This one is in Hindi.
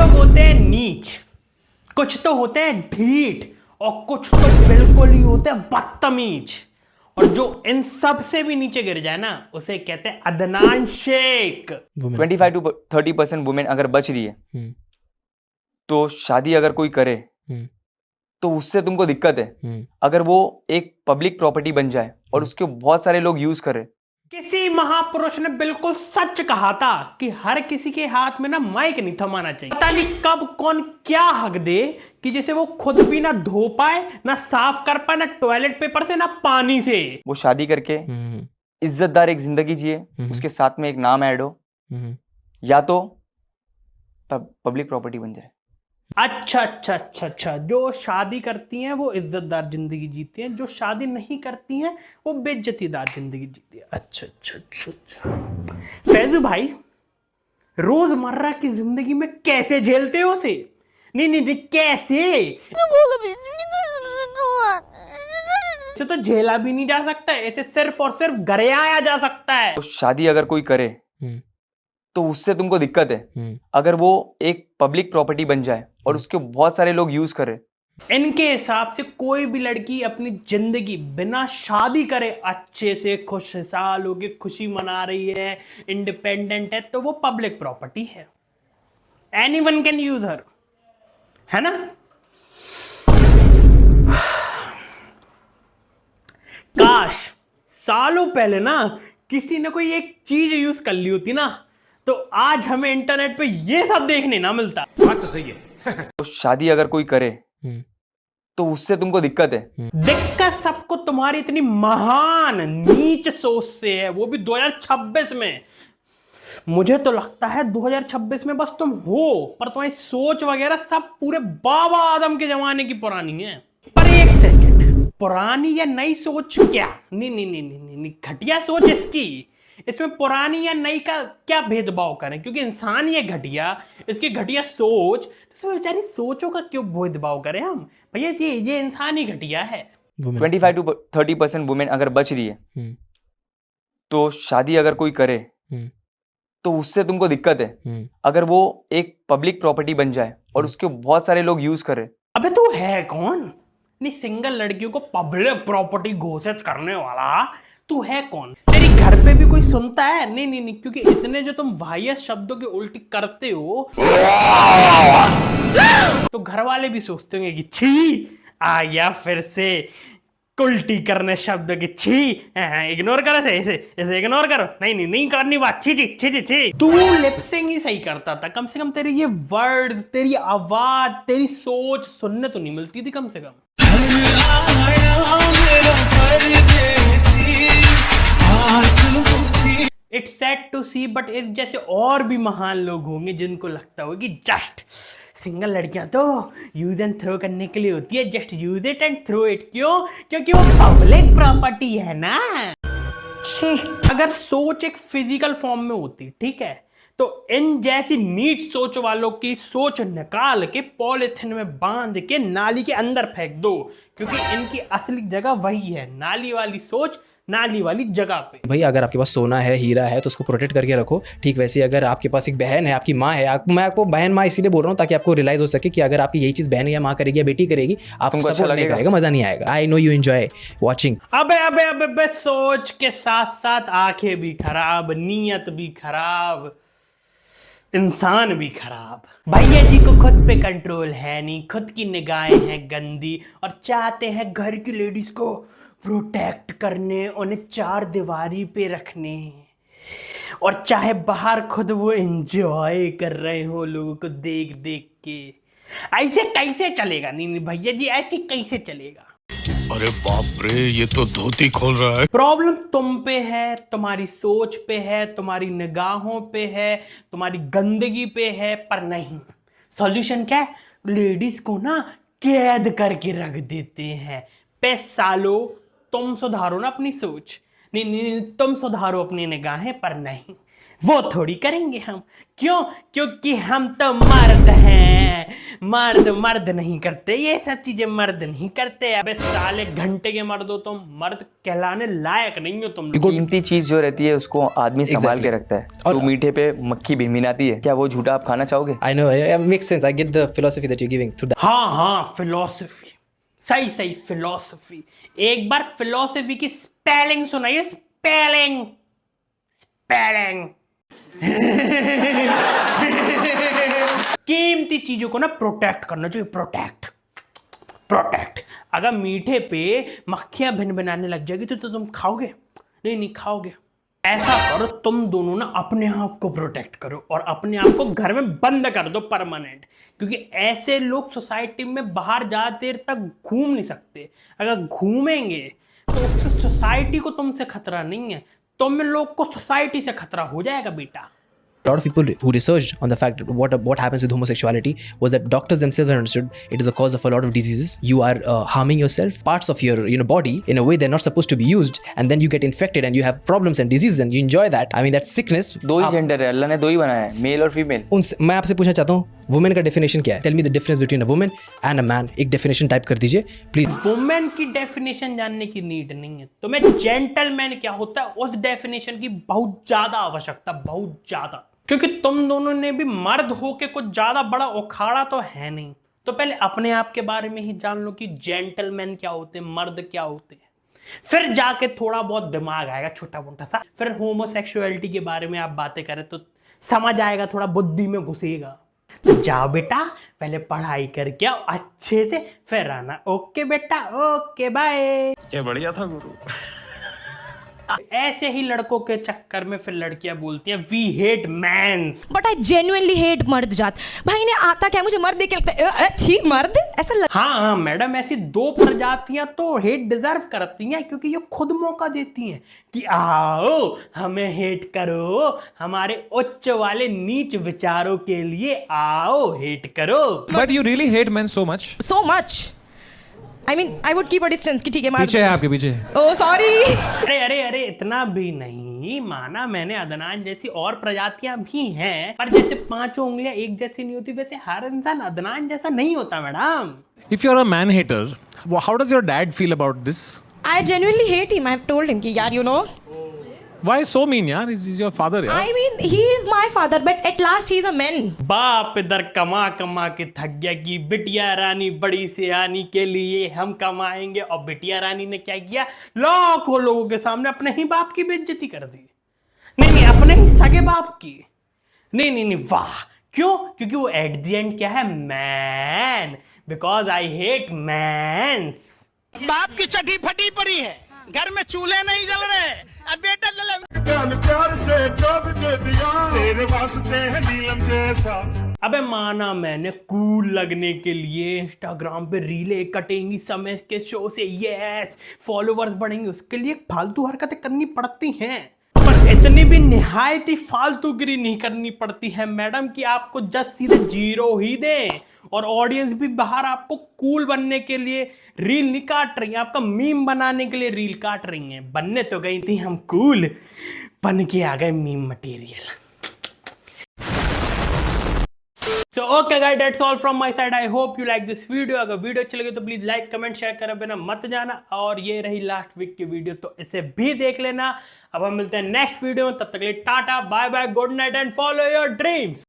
लोग होते हैं नीच, कुछ तो होते हैं ढीठ और कुछ तो बिल्कुल ही होते हैं बदतमीज। और जो इन सब से भी नीचे गिर जाए ना उसे कहते हैं अदनान शेख। 25 to 30% वुमेन अगर बच रही है तो शादी अगर कोई करे तो उससे तुमको दिक्कत है अगर वो एक पब्लिक प्रॉपर्टी बन जाए और उसके बहुत सारे लोग यूज करें। किसी महापुरुष ने बिल्कुल सच कहा था कि हर किसी के हाथ में ना माइक नहीं थमाना चाहिए। पता नहीं कब कौन क्या हक दे कि जैसे वो खुद भी ना धो पाए, ना साफ कर पाए, ना टॉयलेट पेपर से, ना पानी से। वो शादी करके इज्जतदार एक जिंदगी जिए, उसके साथ में एक नाम ऐड हो, या तो तब पब्लिक प्रॉपर्टी बन जाए। अच्छा अच्छा अच्छा अच्छा, जो शादी करती हैं वो इज्जतदार जिंदगी जीती हैं, जो शादी नहीं करती हैं वो बेइज्जतीदार जिंदगी जीती है। अच्छा अच्छा अच्छा अच्छा। फैजू भाई, रोजमर्रा की जिंदगी में कैसे झेलते हो उसे? नहीं नहीं नहीं, कैसे? इसे तो झेला भी नहीं जा सकता है, इसे सिर्फ और सिर्फ गरियाया जा सकता है। तो शादी अगर कोई करे तो उससे तुमको दिक्कत है अगर वो एक पब्लिक प्रॉपर्टी बन जाए और उसके बहुत सारे लोग यूज करें। इनके हिसाब से कोई भी लड़की अपनी जिंदगी बिना शादी करे अच्छे से खुशहाल होके खुशी मना रही है, इंडिपेंडेंट है, तो वो पब्लिक प्रॉपर्टी है। एनीवन कैन यूज हर, है ना? काश सालों पहले ना किसी ने कोई एक चीज यूज कर ली होती ना, तो आज हमें इंटरनेट पे ये सब देखने ना मिलता। बात तो सही है। तो शादी अगर कोई करे तो उससे तुमको दिक्कत है। दिक्कत सबको तुम्हारी इतनी महान नीच सोच से है, वो भी 2026 में। मुझे तो लगता है 2026 में बस तुम हो, पर तुम्हारी सोच वगैरह सब पूरे बाबा आदम के जमाने की पुरानी है। पर एक सेकंड, पुरानी या नई सोच क्या? नहीं नहीं नहीं नहीं नहीं, घटिया सोच इसकी। इसमें पुरानी या नई का क्या भेदभाव करें, क्योंकि इंसान ही है घटिया, इसकी घटिया सोच, तो इसमें बेचारी सोचों का क्यों भेदभाव करें हम? भैया ये इंसान ही घटिया है। 25 to 30% वुमेन अगर बच रही है तो शादी अगर कोई करे तो उससे तुमको दिक्कत है अगर वो एक पब्लिक प्रॉपर्टी बन जाए और उसके बहुत सारे लोग यूज करें। अबे तू है कौन? नहीं, सिंगल लड़कियों को पब्लिक प्रॉपर्टी घोषित करने वाला तू है कौन? तेरी घर पे भी कोई सुनता है? नहीं नहीं नहीं, क्योंकि इतने जो तुम वाहियात शब्दों की उल्टी करते हो तो घर वाले भी सोचते होंगे कि छी आया फिर से उल्टी करने शब्द की। छी, इग्नोर करो, ऐसे ऐसे इग्नोर करो। नहीं नहीं नहीं करनी बात, छी छी छी छी छी। तू लिपसिंग ही सही करता था, कम से कम तेरे ये वर्ड्स, तेरी आवाज, तेरी सोच सुनने तो नहीं मिलती थी कम से कम। It's sad to see, but इस जैसे और भी महान लोग होंगे जिनको लगता होगा कि जस्ट सिंगल लड़कियां तो यूज एंड थ्रो करने के लिए होती है, just use it and throw it. क्यों? क्योंकि वो पब्लिक प्रॉपर्टी है ना। अगर सोच एक फिजिकल फॉर्म में होती, ठीक है, तो इन जैसी नीच सोच वालों की सोच निकाल के पॉलिथिन में बांध के नाली के अंदर फेंक दो, क्योंकि इनकी असली जगह वही है, नाली वाली सोच, नाली वाली जगह पे। भाई अगर आपके पास सोना है, हीरा है, तो उसको प्रोटेक्ट करके रखो। ठीक वैसे अगर आपके पास एक बहन है, आपकी माँ है, मैं आपको बहन माँ इसीलिए बोल रहा हूँ ताकि आपको रियलाइज हो सके कि अगर आपकी यही चीज़ बहन या माँ करेगी या बेटी करेगी, आपको सपोर्ट नहीं करेगा, मजा नहीं आएगा। I know you enjoy watching. अबे अबे अबे अबे, सोच के साथ साथ आंखें भी खराब, नीयत भी खराब, इंसान भी खराब। भैया जी को खुद पे कंट्रोल है नहीं, खुद की निगाहें हैं गंदी और चाहते हैं घर की लेडीज को प्रोटेक्ट करने, उन्हें चार दीवारी पे रखने, और चाहे बाहर खुद वो एंजॉय कर रहे हो लोगों को देख देख के। ऐसे कैसे चलेगा? नहीं नहीं भैया जी, ऐसे कैसे चलेगा? अरे बाप रे, ये तो धोती खोल रहा है। प्रॉब्लम तुम पे है, तुम्हारी सोच पे है, तुम्हारी निगाहों पे है, तुम्हारी गंदगी पे है, पर नहीं। सॉल्यूशन क्या है? लेडीज को ना कैद करके रख देते हैं। पे सालो, तुम सुधारो ना अपनी सोच। नहीं नहीं नहीं, तुम सुधारो अपनी निगाहें, पर नहीं, वो थोड़ी करेंगे हम। क्यों? क्योंकि हम तो मर्द हैं, मर्द मर्द नहीं करते ये सब चीजें, मर्द नहीं करते। अबे साले घंटे के मर्द हो तुम, मर्द कहलाने लायक नहीं हो तुम लोग। कीमती चीज जो रहती है उसको आदमी संभाल के रखता है। और- तू मीठे पे मक्खी भिनभिनाती है, क्या वो झूठा आप खाना चाहोगे? I know, it makes sense. I get the philosophy that you're giving through that. हाँ फिलोसफी, सही सही फिलोसफी। एक बार फिलोसफी की स्पेलिंग सुनाइए, स्पेलिंग स्पेलिंग। कीमती चीजों को ना प्रोटेक्ट करना चाहिए, प्रोटेक्ट प्रोटेक्ट। अगर मीठे पे मक्खियां भिनभिनाने लग जाएगी तो तुम खाओगे? नहीं खाओगे। ऐसा करो, तुम दोनों ना अपने आप को प्रोटेक्ट करो और अपने आप को घर में बंद कर दो परमानेंट, क्योंकि ऐसे लोग सोसाइटी में बाहर ज़्यादा देर तक घूम नहीं सकते। अगर घूमेंगे तो उससे सोसाइटी को तुमसे खतरा नहीं है, तुम लोग को सोसाइटी से खतरा हो जाएगा बेटा। A lot of people who researched on the fact that what happens with homosexuality was that doctors themselves understood it is a cause of a lot of diseases. You are harming yourself, parts of your body in a way they're not supposed to be used, and then you get infected and you have problems and diseases and you enjoy that. I mean that sickness. दो ही जेंडर है, अल्लाह ने दो ही बनाया है, मेल और फीमेल। मैं आपसे पूछना चाहता हूँ, वुमेन का डेफिनेशन क्या है? Tell me the difference between a women and a man. एक डेफिनेशन टाइप कर दीजिए प्लीज। वुमेन की डेफिनेशन जानने की नीड नहीं है तुम्हें। जेंटलमैन क्या होता है उस डेफिनेशन की बहुत ज्यादा आवश्यकता, बहुत ज्यादा, क्योंकि तुम दोनों ने भी मर्द होके कुछ ज्यादा बड़ा उखाड़ा तो है नहीं। तो पहले अपने आप के बारे में ही जान लो कि जेंटलमैन क्या होते हैं, मर्द क्या होते हैं, फिर जाके थोड़ा बहुत दिमाग आएगा छोटा मोटा सा। फिर होमोसेक्सुअलिटी के बारे में आप बातें करें तो समझ आएगा, थोड़ा बुद्धि में घुसेगा। तो जाओ बेटा, पहले पढ़ाई करके आओ अच्छे से, फिर आना। ओके बेटा, ओके बाय। क्या बढ़िया था गुरु। ऐसे ही लड़कों के चक्कर में फिर लड़कियां बोलती हैं we hate mans. But I genuinely hate मर्द जात। भाई ने आता क्या, मुझे मर्द देख के लगता है छी मर्द ऐसा हाँ मैडम, ऐसी दो प्रजातियां तो हेट डिजर्व करती हैं, क्योंकि ये खुद मौका देती हैं कि आओ हमें हेट करो, हमारे उच्च वाले नीच विचारों के लिए आओ हेट करो। But you really hate men so much. So much. I mean I would keep a distance कि ठीक है पीछे है आपके पीछे। Oh sorry. अरे अरे अरे, इतना भी नहीं माना मैंने। अदनान जैसी और प्रजातियां भी हैं, पर जैसे पांचों उंगलियां एक जैसी नहीं होती, वैसे हर इंसान अदनान जैसा नहीं होता madam. If you're a man hater, how does your dad feel about this? I genuinely hate him. I have told him कि यार you know Why so mean, yaar? He's your father, yaar. I mean he is my father but at last he is a man. बाप इधर कमा कमा के थक गया कि बिटिया रानी बड़ी सियानी के लिए हम कमाएंगे, और बिटिया रानी ने क्या किया, लाखों लोगों के सामने अपने ही बाप की बेइज्जती कर दी। नहीं अपने ही सगे बाप की। नहीं वाह, क्यों? क्योंकि वो एट द एंड क्या है, man. Because I hate mans. बाप की चड्डी फटी पड़ी है, घर में चूल्हे नहीं जल रहे, अब बेटा जले। प्यार से जब दे दिया तेरे वास्ते है नीलम जैसा। अबे माना मैंने कूल लगने के लिए इंस्टाग्राम पे रीलें कटेंगी समय के शो से, यस फॉलोवर्स बढ़ेंगे, उसके लिए फालतू हरकतें करनी पड़ती हैं, पर इतनी भी निहायत ही फालतूगिरी नहीं करनी पड़ती है मैडम कि आपको जस्ट सीधे 0 ही दें, और ऑडियंस भी बाहर आपको कूल बनने के लिए रील नहीं काट रही है, आपका मीम बनाने के लिए रील काट रही हैं। बनने तो गई थी हम कूल, बन के आ गए meme material. So okay guys, that's all from my side. I hope you like this video. अगर वीडियो अच्छी लगे तो प्लीज लाइक कमेंट शेयर करे बिना मत जाना। और ये रही लास्ट वीक की वीडियो, तो इसे भी देख लेना। अब हम मिलते हैं नेक्स्ट वीडियो में, तब तक के लिए tata bye bye, good night and follow your dreams.